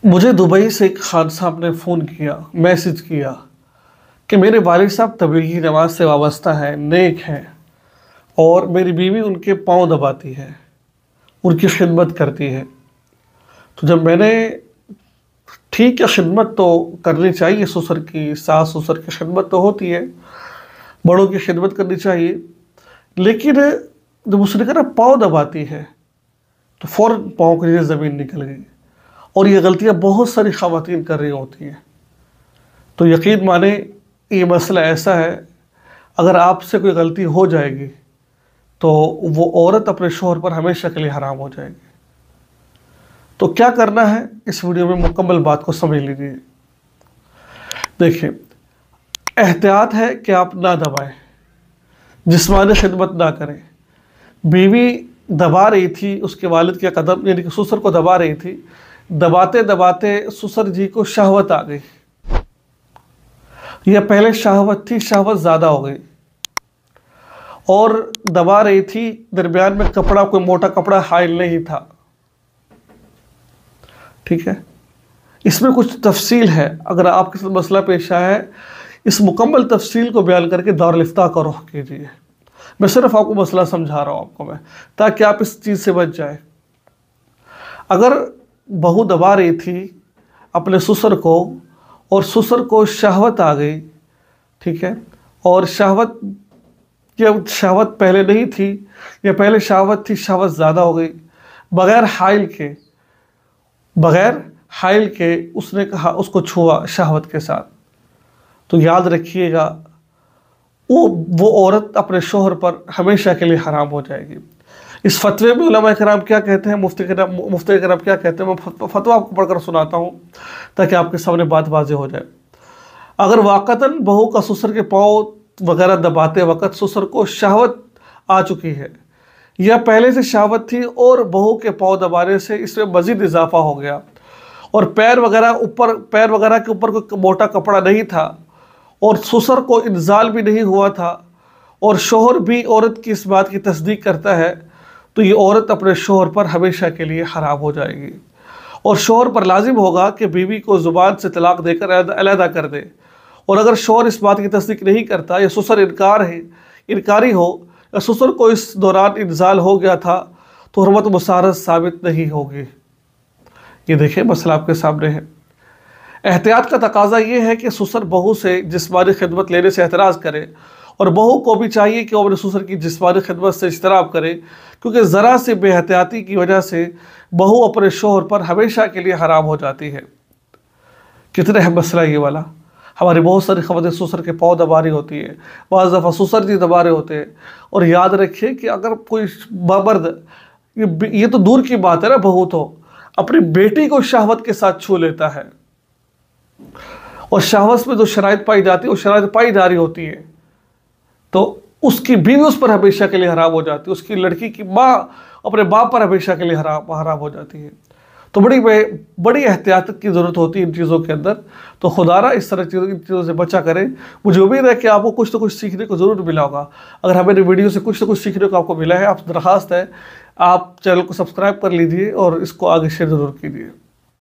मुझे दुबई से एक खान साहब ने फ़ोन किया, मैसेज किया कि मेरे वालिद साहब तबलीगी जमात से वाबस्ता हैं, नेक हैं और मेरी बीवी उनके पाँव दबाती है, उनकी खिदमत करती है। तो जब मैंने ठीक है, खिदमत तो करनी चाहिए, ससुर की, सास ससुर की खिदमत तो होती है, बड़ों की खिदमत करनी चाहिए, लेकिन जब उसने कहा ना पाँव दबाती है तो फ़ौरन पाँव के नीचे ज़मीन निकल गई। और ये गलतियाँ बहुत सारी ख़वातीन कर रही होती हैं। तो यकीन माने ये मसला ऐसा है, अगर आपसे कोई गलती हो जाएगी तो वो औरत अपने शौहर पर हमेशा के लिए हराम हो जाएगी। तो क्या करना है, इस वीडियो में मुकम्मल बात को समझ लीजिए। देखिए, एहतियात है कि आप ना दबाएं, जिस्मानी खिदमत ना करें। बीवी दबा रही थी उसके वालिद के कदम, यानी कि ससुर को दबा रही थी, दबाते दबाते ससुर जी को शहवत आ गई, या पहले शहवत थी, शहवत ज़्यादा हो गई और दबा रही थी। दरमियान में कपड़ा, कोई मोटा कपड़ा हाइल नहीं था, ठीक है। इसमें कुछ तफसील है, अगर आपके साथ मसला पेश आया है, इस मुकम्मल तफसील को बयान करके दारुल इफ्ता का रुख कीजिए। मैं सिर्फ आपको मसला समझा रहा हूँ आपको मैं, ताकि आप इस चीज़ से बच जाए। अगर बहू दबा रही थी अपने ससुर को और ससुर को शहवत आ गई, ठीक है, और शहवत या शहवत पहले नहीं थी, या पहले शहवत थी, शहवत ज़्यादा हो गई, बग़ैर हाइल के उसने कहा, उसको छुआ शहवत के साथ, तो याद रखिएगा वो औरत अपने शोहर पर हमेशा के लिए हराम हो जाएगी। इस फतवे में उलमा कराम क्या कहते हैं, मुफ्ती कराम क्या कहते हैं, मैं फतवा आपको पढ़कर सुनाता हूँ ताकि आपके सामने बात वाज़ेह हो जाए। अगर वाक़तन बहू का ससुर के पाँव वगैरह दबाते वक़्त ससुर को शहवत आ चुकी है, या पहले से शहवत थी और बहू के पाँव दबाने से इसमें मज़ीद इजाफा हो गया, और पैर वगैरह के ऊपर कोई मोटा कपड़ा नहीं था, और ससुर को इंजाल भी नहीं हुआ था, और शोहर भी औरत की इस बात की तस्दीक करता है, तो ये औरत अपने शोहर पर हमेशा के लिए हराम हो जाएगी। और शोहर पर लाजिम होगा कि बीवी को ज़ुबान से तलाक देकर अलहदा कर दे। और अगर शोहर इस बात की तस्दीक नहीं करता, या ससुर इनकारी हो, या ससुर को इस दौरान इंजाल हो गया था, तो हुर्मत मुसारत साबित नहीं होगी। ये देखिए मसला आपके सामने है। एहतियात का तकाजा ये है कि ससुर बहू से जिस्मानी खिदमत लेने से एतराज़ करे, और बहू को भी चाहिए कि वो अपने ससुर की जिस्मानी खिदमत से इज्तराब करे, क्योंकि ज़रा से बेहतियाती की वजह से बहू अपने शोहर पर हमेशा के लिए हराम हो जाती है। कितने है मसला ये वाला। हमारी बहुत सारी खबरें ससुर के पाँव दबा रही होती है, बाज़ दफ़ा ससुर जी दबा रहे होते हैं। और याद रखिए कि अगर कोई मर्द, ये तो दूर की बात है ना, बहू तो अपनी बेटी को शहवत के साथ छू लेता है, और शहवत में जो शराइत पाई जाती है, वो शराइत पाई जा रही होती है, तो उसकी बीवी उस पर हमेशा के लिए हराम हो जाती है, उसकी लड़की की माँ अपने बाप पर हमेशा के लिए हराम हो जाती है। तो बड़ी एहतियात की ज़रूरत होती है इन चीज़ों के अंदर। तो खुदारा इस तरह इन चीज़ों से बचा करें। मुझे उम्मीद है कि आपको कुछ तो कुछ सीखने को ज़रूर मिला होगा। अगर हमें वीडियो से कुछ तो कुछ सीखने को आपको मिला है, आप दरख्वास्त है आप चैनल को सब्सक्राइब कर लीजिए और इसको आगे शेयर ज़रूर कीजिए।